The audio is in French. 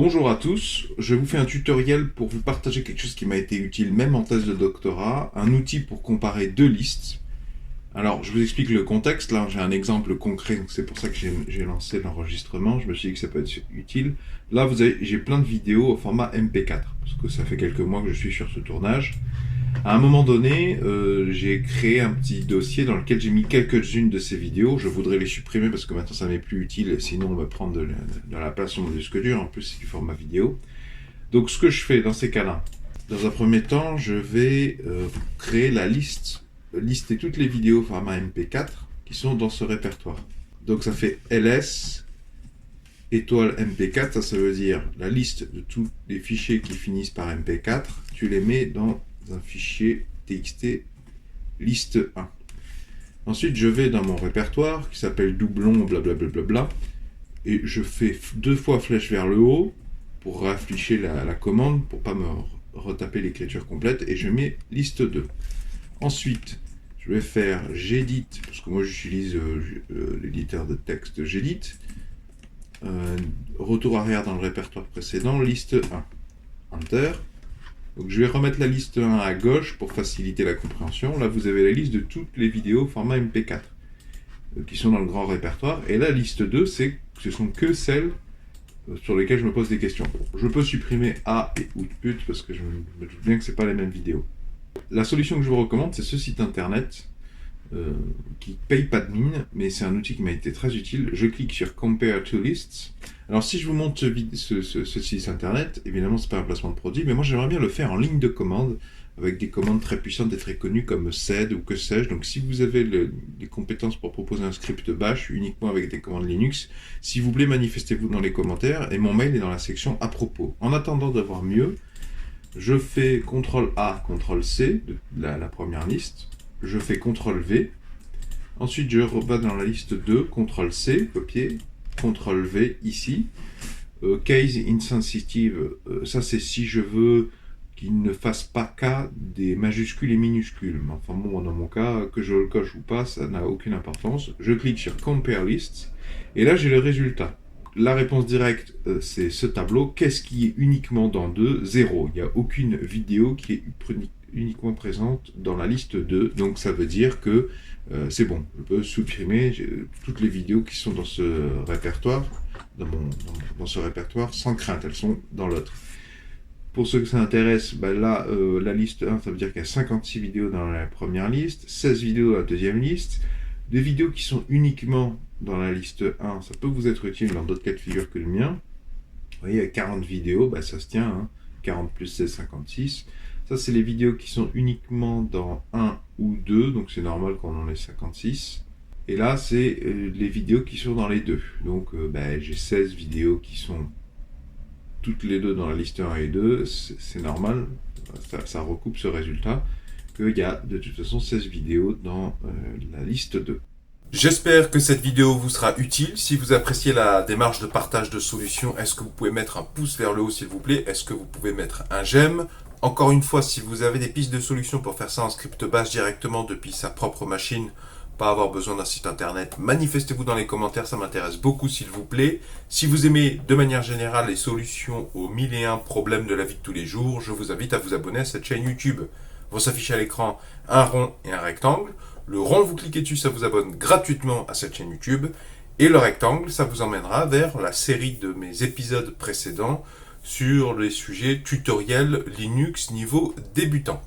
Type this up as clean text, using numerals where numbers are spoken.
Bonjour à tous, je vous fais un tutoriel pour vous partager quelque chose qui m'a été utile même en thèse de doctorat, un outil pour comparer deux listes. Alors je vous explique le contexte, là j'ai un exemple concret, donc c'est pour ça que j'ai lancé l'enregistrement, je me suis dit que ça peut être utile. Là j'ai plein de vidéos au format MP4, parce que ça fait quelques mois que je suis sur ce tournage. À un moment donné, j'ai créé un petit dossier dans lequel j'ai mis quelques-unes de ces vidéos. Je voudrais les supprimer parce que maintenant ça m'est plus utile, sinon on va prendre de la place sur mon disque dur. En plus, c'est du format vidéo. Donc, ce que je fais dans ces cas-là, dans un premier temps, je vais créer la liste, lister toutes les vidéos format MP4 qui sont dans ce répertoire. Donc, ça fait ls étoile MP4, ça veut dire la liste de tous les fichiers qui finissent par MP4. Tu les mets dans un fichier txt liste 1. Ensuite, je vais dans mon répertoire qui s'appelle doublon blablabla et je fais 2 fois flèche vers le haut pour réafficher la commande pour pas me retaper l'écriture complète et je mets liste 2. Ensuite, je vais faire gedit parce que moi j'utilise l'éditeur de texte gedit. Retour arrière dans le répertoire précédent, liste 1. Enter. Donc je vais remettre la liste 1 à gauche pour faciliter la compréhension. Là, vous avez la liste de toutes les vidéos format MP4 qui sont dans le grand répertoire. Et la liste 2, ce sont que celles sur lesquelles je me pose des questions. Je peux supprimer A et output parce que je me doute bien que ce n'est pas les mêmes vidéos. La solution que je vous recommande, c'est ce site internet qui paye pas de mine, mais c'est un outil qui m'a été très utile. Je clique sur Compare to Lists. Alors si je vous montre ce site internet, évidemment c'est pas un placement de produit, mais moi j'aimerais bien le faire en ligne de commande, avec des commandes très puissantes et très connues comme sed ou que sais-je. Donc si vous avez les compétences pour proposer un script bash uniquement avec des commandes Linux, s'il vous plaît manifestez-vous dans les commentaires, et mon mail est dans la section à propos. En attendant d'avoir mieux, je fais CTRL A, CTRL C, de la première liste. Je fais CTRL V, ensuite je vais dans la liste 2, CTRL C, copier, CTRL V ici, case insensitive, ça c'est si je veux qu'il ne fasse pas cas des majuscules et minuscules, mais enfin bon, dans mon cas, que je le coche ou pas, ça n'a aucune importance. Je clique sur Compare Lists, et là j'ai le résultat. La réponse directe, c'est ce tableau. Qu'est-ce qui est uniquement dans 2 ? 0. Il n'y a aucune vidéo qui est uniquement présente dans la liste 2. Donc ça veut dire que c'est bon. Je peux supprimer toutes les vidéos qui sont dans ce répertoire, dans ce répertoire, sans crainte. Elles sont dans l'autre. Pour ceux que ça intéresse, là, la liste 1, ça veut dire qu'il y a 56 vidéos dans la première liste, 16 vidéos dans la deuxième liste. Des vidéos qui sont uniquement dans la liste 1, ça peut vous être utile dans d'autres cas de figure que le mien. Vous voyez, il y a 40 vidéos, ça se tient, hein. 40 plus 16, 56. Ça, c'est les vidéos qui sont uniquement dans 1 ou 2, donc c'est normal qu'on en ait 56. Et là, c'est les vidéos qui sont dans les deux. Donc, j'ai 16 vidéos qui sont toutes les deux dans la liste 1 et 2, c'est normal, ça recoupe ce résultat, qu'il y a de toute façon 16 vidéos dans la liste 2. J'espère que cette vidéo vous sera utile. Si vous appréciez la démarche de partage de solutions, est-ce que vous pouvez mettre un pouce vers le haut s'il vous plaît ? Est-ce que vous pouvez mettre un j'aime ? Encore une fois, si vous avez des pistes de solutions pour faire ça en script bash directement depuis sa propre machine, pas avoir besoin d'un site internet, manifestez-vous dans les commentaires, ça m'intéresse beaucoup s'il vous plaît. Si vous aimez de manière générale les solutions aux 1001 problèmes de la vie de tous les jours, je vous invite à vous abonner à cette chaîne YouTube. Vont s'afficher à l'écran un rond et un rectangle. Le rond, vous cliquez dessus, ça vous abonne gratuitement à cette chaîne YouTube. Et le rectangle, ça vous emmènera vers la série de mes épisodes précédents sur les sujets tutoriels Linux niveau débutant.